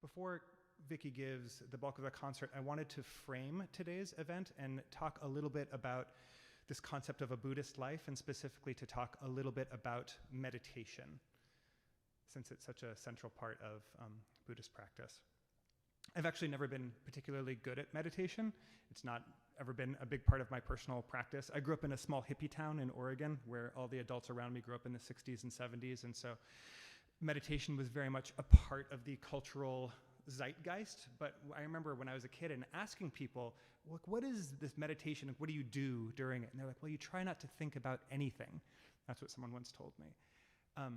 Before Vicki gives the bulk of the concert, I wanted to frame today's event and talk a little bit about this concept of a Buddhist life, and specifically to talk a little bit about meditation, since it's such a central part of Buddhist practice. I've actually never been particularly good at meditation. It's not ever been a big part of my personal practice. I grew up in a small hippie town in Oregon where all the adults around me grew up in the 60s and 70s, and so meditation was very much a part of the cultural zeitgeist. But I remember when I was a kid and asking people, look, what is this meditation? What do you do during it? And they're like, well, you try not to think about anything. That's what someone once told me. Have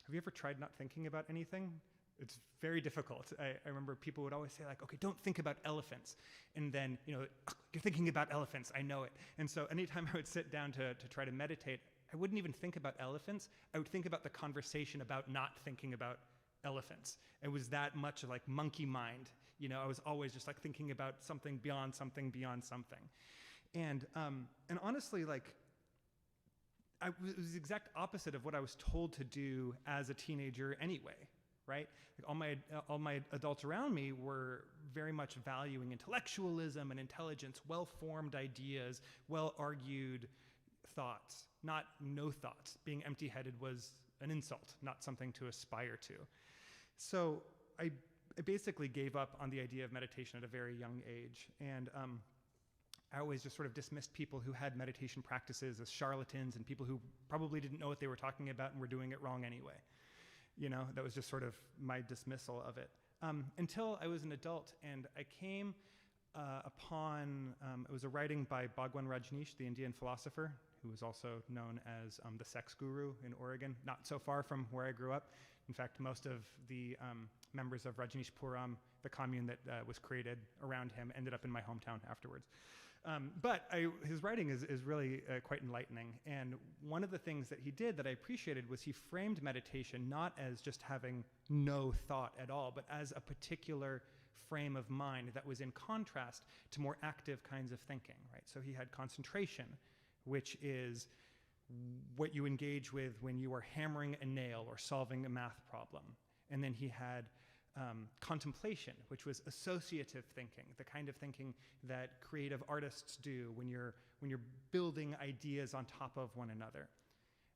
you ever tried not thinking about anything? It's very difficult. I remember people would always say, like, okay, don't think about elephants. And then, you're thinking about elephants, I know it. And so anytime I would sit down to try to meditate, I wouldn't even think about elephants. I would think about the conversation about not thinking about elephants. It was that much like monkey mind. I was always just like thinking about something beyond something beyond something. And honestly, like, it was the exact opposite of what I was told to do as a teenager anyway, right? Like all my adults around me were very much valuing intellectualism and intelligence, well-formed ideas, well-argued thoughts, not no thoughts. Being empty-headed was an insult, not something to aspire to. So I basically gave up on the idea of meditation at a very young age. And I always just sort of dismissed people who had meditation practices as charlatans and people who probably didn't know what they were talking about and were doing it wrong anyway. That was just sort of my dismissal of it. Until I was an adult and I came upon, it was a writing by Bhagwan Rajneesh, the Indian philosopher, who was also known as the sex guru in Oregon, not so far from where I grew up. In fact, most of the members of Rajneeshpuram, the commune that was created around him, ended up in my hometown afterwards. But his writing is really quite enlightening. And one of the things that he did that I appreciated was he framed meditation not as just having no thought at all, but as a particular frame of mind that was in contrast to more active kinds of thinking, right? So he had concentration, which is what you engage with when you are hammering a nail or solving a math problem. And then he had contemplation, which was associative thinking, the kind of thinking that creative artists do when you're building ideas on top of one another.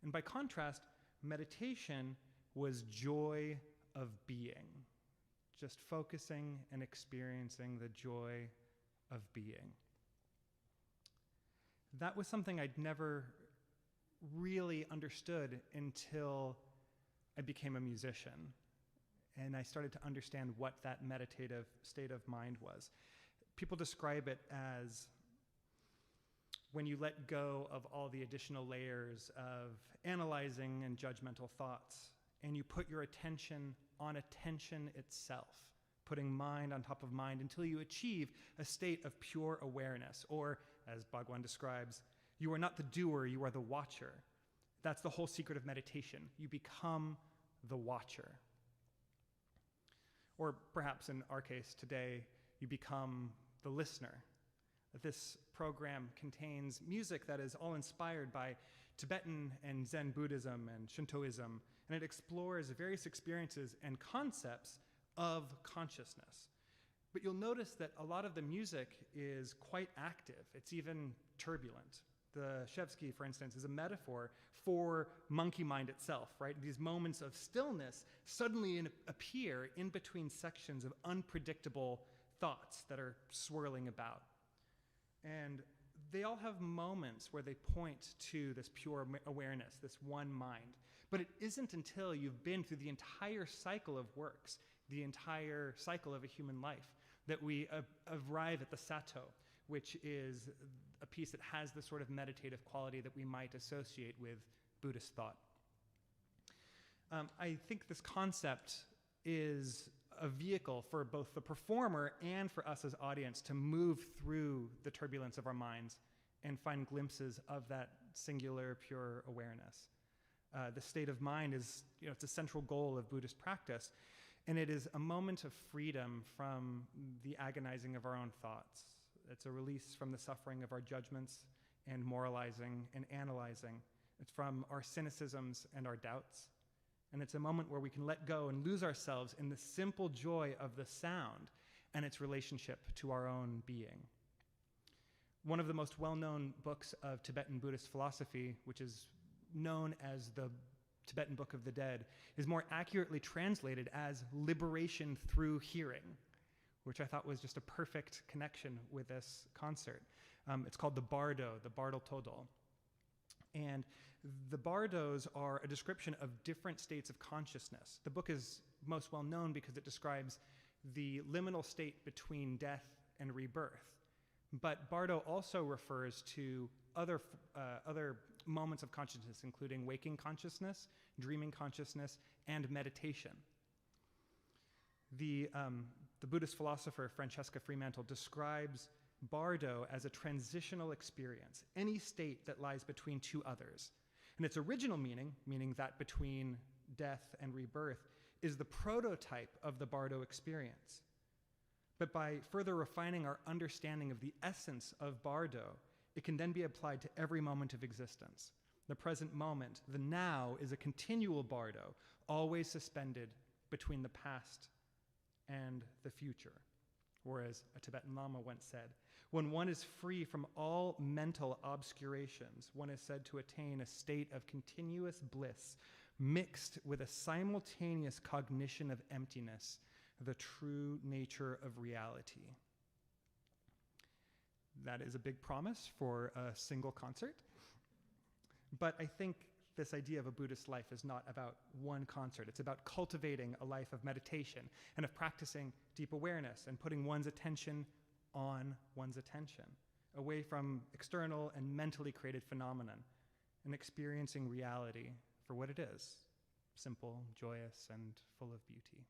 And by contrast, meditation was joy of being, just focusing and experiencing the joy of being. That was something I'd never really understood until I became a musician. And I started to understand what that meditative state of mind was. People describe it as when you let go of all the additional layers of analyzing and judgmental thoughts, and you put your attention on attention itself, putting mind on top of mind until you achieve a state of pure awareness, or, as Bhagwan describes, you are not the doer, you are the watcher. That's the whole secret of meditation. You become the watcher. Or perhaps in our case today, you become the listener. This program contains music that is all inspired by Tibetan and Zen Buddhism and Shintoism, and it explores various experiences and concepts of consciousness. But you'll notice that a lot of the music is quite active. It's even turbulent. The Shevsky, for instance, is a metaphor for monkey mind itself, right? These moments of stillness suddenly appear in between sections of unpredictable thoughts that are swirling about. And they all have moments where they point to this pure awareness, this one mind. But it isn't until you've been through the entire cycle of works, the entire cycle of a human life, that we arrive at the sato, which is a piece that has the sort of meditative quality that we might associate with Buddhist thought. I think this concept is a vehicle for both the performer and for us as audience to move through the turbulence of our minds and find glimpses of that singular, pure awareness. The state of mind is, it's a central goal of Buddhist practice, and it is a moment of freedom from the agonizing of our own thoughts. It's a release from the suffering of our judgments and moralizing and analyzing. It's from our cynicisms and our doubts. And it's a moment where we can let go and lose ourselves in the simple joy of the sound and its relationship to our own being. One of the most well-known books of Tibetan Buddhist philosophy, which is known as the Tibetan Book of the Dead, is more accurately translated as Liberation Through Hearing, which I thought was just a perfect connection with this concert. It's called the Bardo, the Bardo Todol. And the bardos are a description of different states of consciousness. The book is most well known because it describes the liminal state between death and rebirth. But bardo also refers to other moments of consciousness, including waking consciousness, dreaming consciousness, and meditation. The Buddhist philosopher Francesca Fremantle describes bardo as a transitional experience, any state that lies between two others. And its original meaning, meaning that between death and rebirth, is the prototype of the bardo experience. But by further refining our understanding of the essence of bardo, it can then be applied to every moment of existence. The present moment, the now, is a continual bardo, always suspended between the past and the future. Or as a Tibetan Lama once said, when one is free from all mental obscurations, one is said to attain a state of continuous bliss mixed with a simultaneous cognition of emptiness, the true nature of reality. That is a big promise for a single concert. But I think this idea of a Buddhist life is not about one concert. It's about cultivating a life of meditation and of practicing deep awareness and putting one's attention on one's attention, away from external and mentally created phenomenon, and experiencing reality for what it is, simple, joyous, and full of beauty.